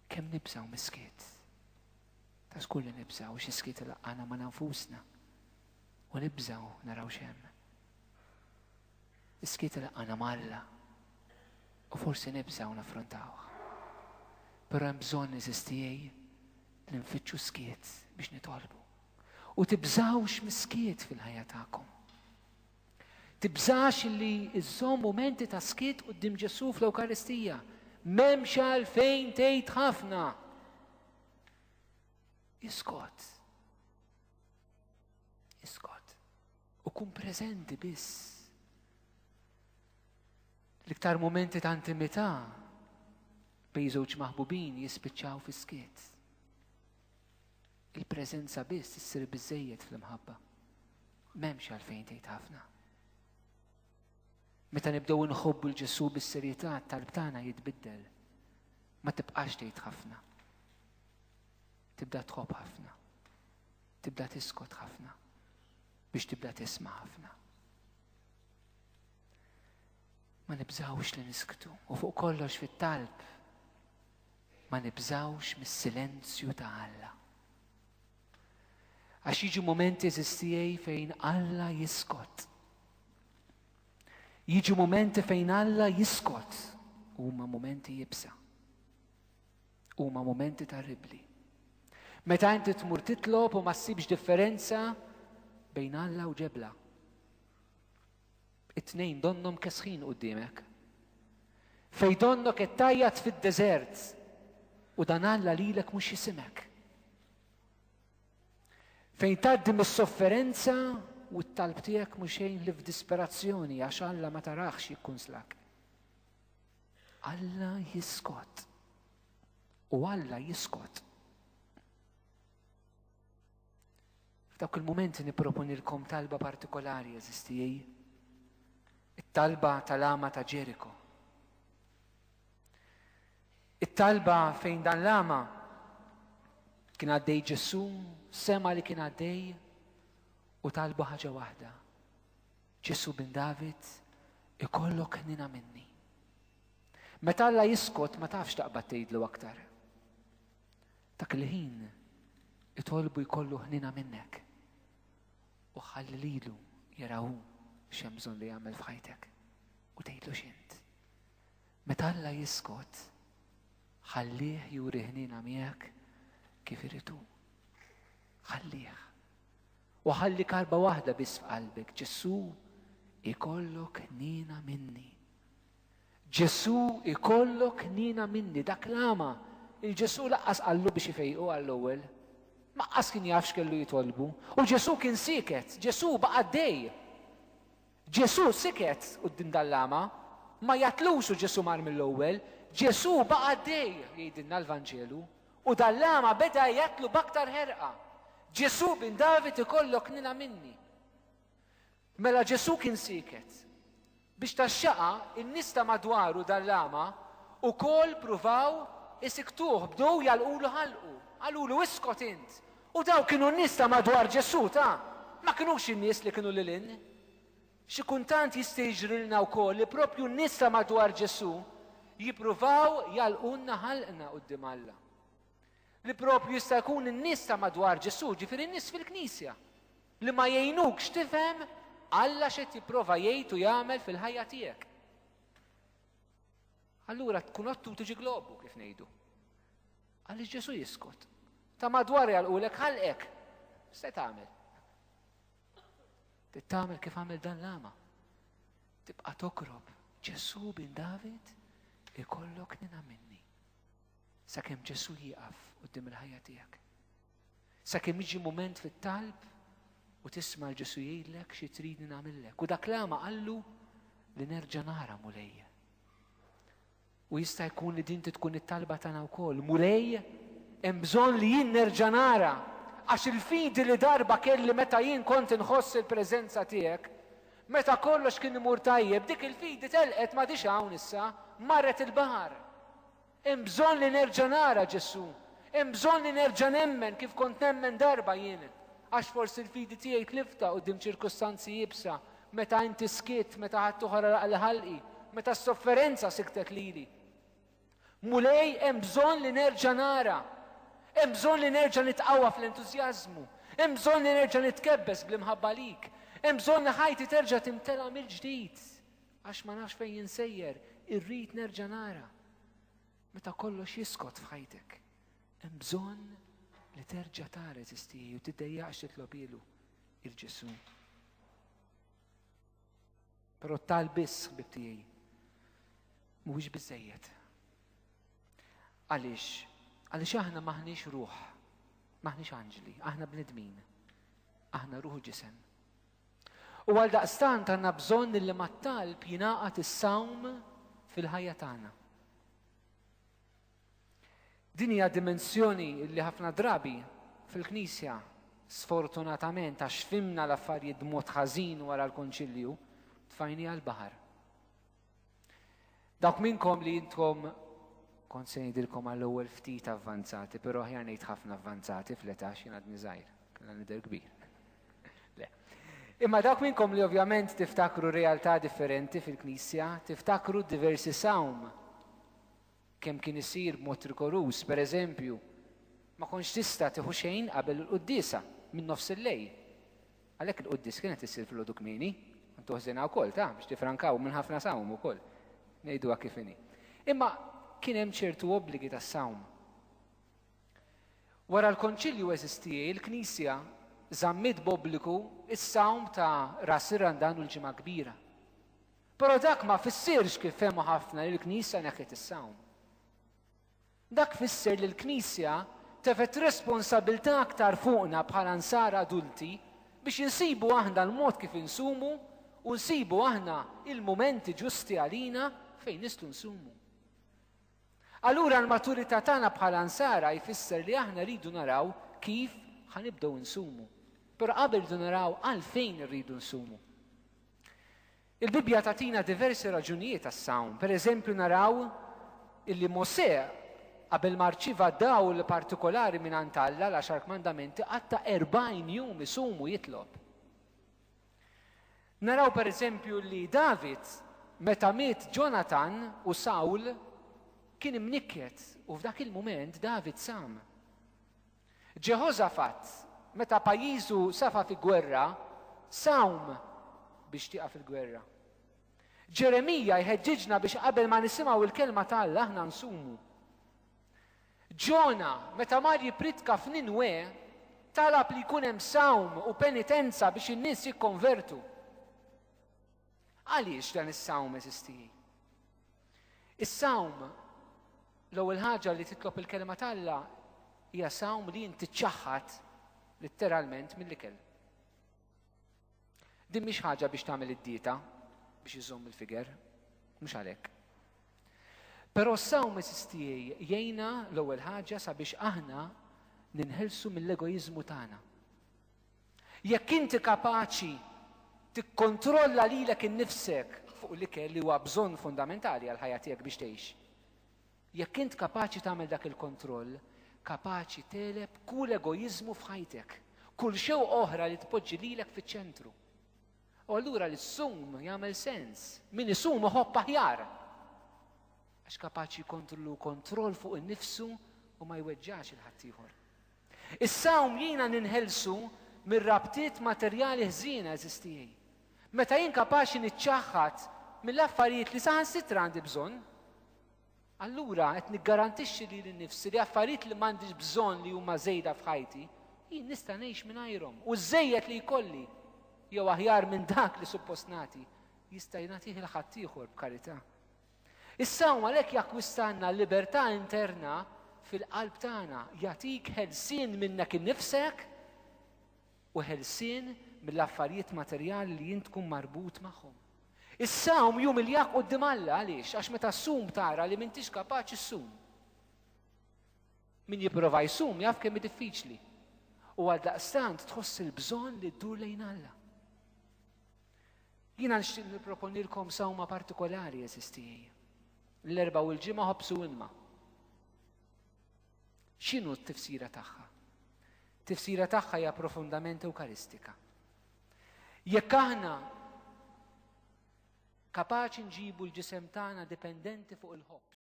kemm nibżgħu miskiet. Ta' żgur li nibżgħu xi skiet ilaqgħana ma' nfusna u nibżgħu naraw x'hemm. Iskiet ilaqgħana Alla u forsi nibżgħu naffrontawh. Però hemm bżonn eżistijej li nfittxu skiet biex nitolbu. U tibżgħux miskiet fil-ħajja tagħkom. Tibżgħax li iżżomm mumenti ta' skiet quddiem Ġesu fl-Ewkaristija. M'hemmx għalfejn tgħid ħafna. Iskot. Iskot. U kun preżenti biss. L-iktar mumenti ta' intimità bejn żewġ maħbubin jispiċċaw fi skiet. Il-preżenza biss issir biżżejjed fl-imħabba. M'hemmx għalfejn tgħid ħafna. Meta nibdew inħobbu l-Ġesu bis-serjetà t-talb tagħna jitbiddel. Ma tibqax tgħid ħafna. Tibda tħobb ħafna. Tibda tiskot ħafna biex tibda tisma' ħafna. Ma nibżgħux li nisktu u fuq kollox fit-talb ma nibżgħux mis-silenzju ta' Alla. Għax jiġu momenti eżistijej fejn Alla jiskot. Jiġu momenti fejn Alla jiskot. Huma momenti jibsa. Huma momenti terribbli. Meta inti tmur titlob u ma ssibx differenza bejn Alla u ġebla. It-tnejn donnhom kesħin quddiemek. Fejn donnok qed tajjad fid-deżert u dan Alla lilek mhux jisimek. Fejn tgħaddi mis-sofferenza u t-talb tiegħek mhux xejn li f'disperazzjoni għax Alla ma taraħx jikkunslak. Alla jiskot. U Alla jiskot. F'dawk il-mumenti nipproponilkom talba partikolari eżistijej. It-talba tal-ama ta' Ġeriko. It-talba fejn dan l-ama kien għaddej Ġesu, sema li kien għaddej u talbu ħaġa waħda. Ġesu bin David, ikollok ħnina minni. Meta Alla jiskot ma tafx taqbad tgħidlu aktar. Dak il-ħin itolbu jkollu ħnina minnek. U ħalli lilu jaraw x'hemm bżonn li jagħmel f'ħajtek u tgħidlu x'int. Meta Alla jiskot, ħallih juri ħnina miegħek kif irid hu. Ħallih. U ħalli karba waħda biss f'qalbek, Ġesu ikollok ħnina minni. Ġesu ikollok ħnina minni. Dak l-ama il-Ġesu laqqas qallu biex ifejqu għall-ewwel. Maqqas kien jafx kellu jitolbu. U Ġesu kien siket. Ġesu baqa' dej. Ġesu siket quddiem dal-lama. Ma jatlux u Ġesu mar mill-ewwel. Ġesu baqa' dej jgħidilna l-Vanġelu. U dal-lama beda jatlu b'aktar ħerqa. Ġesu bin David ikollok ħnina minni. Mela Ġesu kien siket. Biex taxxaqa in-nies ta' madwaru dal-lama ukoll pruvaw isiktuh bdew jalqulu ħalqu. Għalulu iskot int. U daw kienu n-nies ta' madwar Ġesu ta' ma kinux in-nies li kienu lilin. Xi kuntant jista' jiġrilna wkoll li proprju n-nies ta' madwar Ġesu jippruvaw jalqulna ħalqna quddiem Alla. Li proprju jista' jkun in-nies ta' madwar Ġesu, ġifieri n-nies fil-Knisja, li ma jgħinukx tifhem Alla x'qed jipprova jgħid u jagħmel fil-ħajja tiegħek. Allura tkun ottu tiġi globu kif ngħidu. Għaliex Ġesu jiskot. Ta' madwar jalqulek ħalqek. X'se tagħmel? Tagħmel kif għamel dan l-ama. Tibqa' tokrob. Ġesu bin David ikollok ħnina minni. Sakemm Ġesu jieqaf quddiem il-ħajja tiegħek. Sakemm jiġi mument fit-talb u tisma' Ġesu jgħidlek xi tridni nagħmellek. U dak l-ama qallu li nerġa' nara mulej. U jista' jkun li din tkun it-talba tagħna wkoll. Mulej hemm bżonn li jien nerġa' nara għax il-fidi li darba kelli meta jien kont inħoss il-preżenza tiegħek, meta kollox kien imur tajjeb, dik il-fidi telqet ma dix hawn issa, marret il-baħar. Hemm bżonn li nerġa' nara Ġesu. Hemm bżonn li nerġa' nemmen kif kont nemmen darba jien. Għax forsi l-fidi tiegħi tlifta quddiem ċirkustanzi jibsa, meta inti skiet, meta ħadd oħra l-ħalqi, meta s-sofferenza siktet lili. Mulej hemm bżonn li nerġa' nara. Hemm bżonn li nerġa' nitqawwa fl-entużjażmu. Hemm bżonn li nerġa' nitkebbes bl-imħabba lik. Hemm bżonn li ħajti terġa' timtela mill-ġdid. Għax ma nafx fejn jinsejjer, irrid nerġa' nara. Meta kollox jiskot f'ħajtek, hemm bżonn li terġa' tara eżistiji u tiddejjaqx titlob ilu il-Ġesu. Però tal biss ħbib tiegħi mhuwiex biżżejjed. Għaliex aħna maħniex ruħ, maħniex anġli, aħna bnedmin, aħna ruħ ġisem. U għal daqstant għandna bżonn li mat-talb jingħaqad is-sawm fil-ħajja tagħna. Din hija dimensjoni li ħafna drabi fil-Knisja sfortunatament għax fimna l-affarijiet b'mod ħażin wara l-Konċilju tfajni għall-baħar. Dawk minnkom li intkom kont se ngħidilkom għall-ewwel ftit avvanzati, però aħjar ngħid ħafna avvanzati fl-età x'jien għadni żgħir, kellha nidher kbir. Le. Imma dawk minnkom li ovvjament tiftakru realtà differenti fil-Knisja, tiftakru diversi sawm kemm kien isir b'mod rigoruż, pereżempju, ma kontx tista' tieħu xejn qabel il-quddiesa minn nofs il-lejl. Għalhekk il-quddies kienet issir fil-għodu kmieni, intu ħżenha wkoll biex tifrankaw minn ħafna sawm ukoll. Ngħiduha kif inhi. Imma kien hemm ċertu obbligi tas-sawm. Wara l-Konċilju eżistija, il-Knisja żammiet b'obbligu is-sawm ta' Ras ir-Randan u l-Ġimgħa Kbira. Però dak ma fissirx kif fehmu ħafna li l-Knisja neħħet is-sawm. Dak fisser li l-Knisja tefet responsabilità aktar fuqna bħala nsar adulti biex insibu aħna l-mod kif insumu u nsibu aħna il-mumenti ġusti għalina fejn nistgħu nsumu. Allura l-maturità tagħna bħala nsara jfisser li aħna rridu naraw kif ħanibdew insumu. Però qabel rridu naraw għalfejn irridu nsumu. Il-Bibja tagħtina diversi raġunijiet għas-sawm. Pereżempju naraw illi Mosè qabel ma rċieva dawl partikolari mingħand Alla l-10 kmandamenti għatta 40 jum isumu jitlob. Naraw pereżempju li David meta miet Jonathan u Sawl kien imnikket u f'dak il-mument David sam. Ġehożafat meta pajjiżu safa fi gwerra sawm biex tieqa fil-gwerra. Ġeremija jħeġġiġna biex qabel ma nisimgħu il-kelma tal-Alla aħna nsumu. Ġona meta mar jipritka f'Ninwe talab li jkun hemm sawm u penitenza biex in-nies jikkonvertu. Għaliex dan is-sawm eżisti? Is-sawm l-ewwel ħaġa li titlob il-kelma tal-Alla hija sawm li inti tċaħħad litteralment mill-ikel. Din mhix ħaġa biex tagħmel id-dieta biex iżomm il-figer, mhux għalhekk. Però s-sawm eżistijej jgħinna l-ewwel ħaġa sabiex aħna ninħelsu mill-egoiżmu tagħna. Jekk inti kapaċi tikkontrolla lilek innifsek fuq l-ikel li huwa bżonn fundamentali għal ħajja tiegħek biex tgħix. Jekk int kapaċi tagħmel dak il-kontroll, kapaċi teleb kull egoiżmu f'ħajtek, kull xew oħra li tpoġġi lilek fiċ-ċentru. U allura li s-sum jagħmel sens. Min isum iħobb aħjar. Għax kapaċi jkontru kontroll fuq innifsu u ma jweġġax il-ħadd ieħor. Is-sawm jiena ninħelsu mir-rabtiet materjali ħżiena eżistijej. Meta jien kapaċi niċċaħħad mill-affarijiet li saħansitra għandi bżonn, allura qed niggarantixxi lili nnifsi li affarijiet li m'għandix bżonn li huma żejda f'ħajti, jien nista' ngħix mingħajrhom. U żejjed li jkolli jew aħjar minn dak li suppost nagħti jista' jnagħtih il ħadd ieħor b'karità. Is-sawm għalhekk jakkwistanna l-libertà interna fil-qalb tagħna, jagħtik ħelsien minnek innifsek u ħelsien mill-affarijiet materjali li jien tkun marbut magħhom. Is-sawm jumiljak quddiem Alla għaliex għax meta ssum tara li m'intix kapaċi ssum. Min jipprova jsum jaf kemm hi diffiċli. U għaldaqstant tħoss il-bżonn li ddur lejn Alla. Jiena nixtieq nipproponilkom sawma partikolari eżistijej. L-erba' u l-ġimgħa ħobsu ilma. X'inhu t-tifsira tagħha? Tifsira tagħha hija profondament eukaristika. Jekk aħna kapaċi nġibu l-ġisem tagħna dipendenti fuq il-ħobb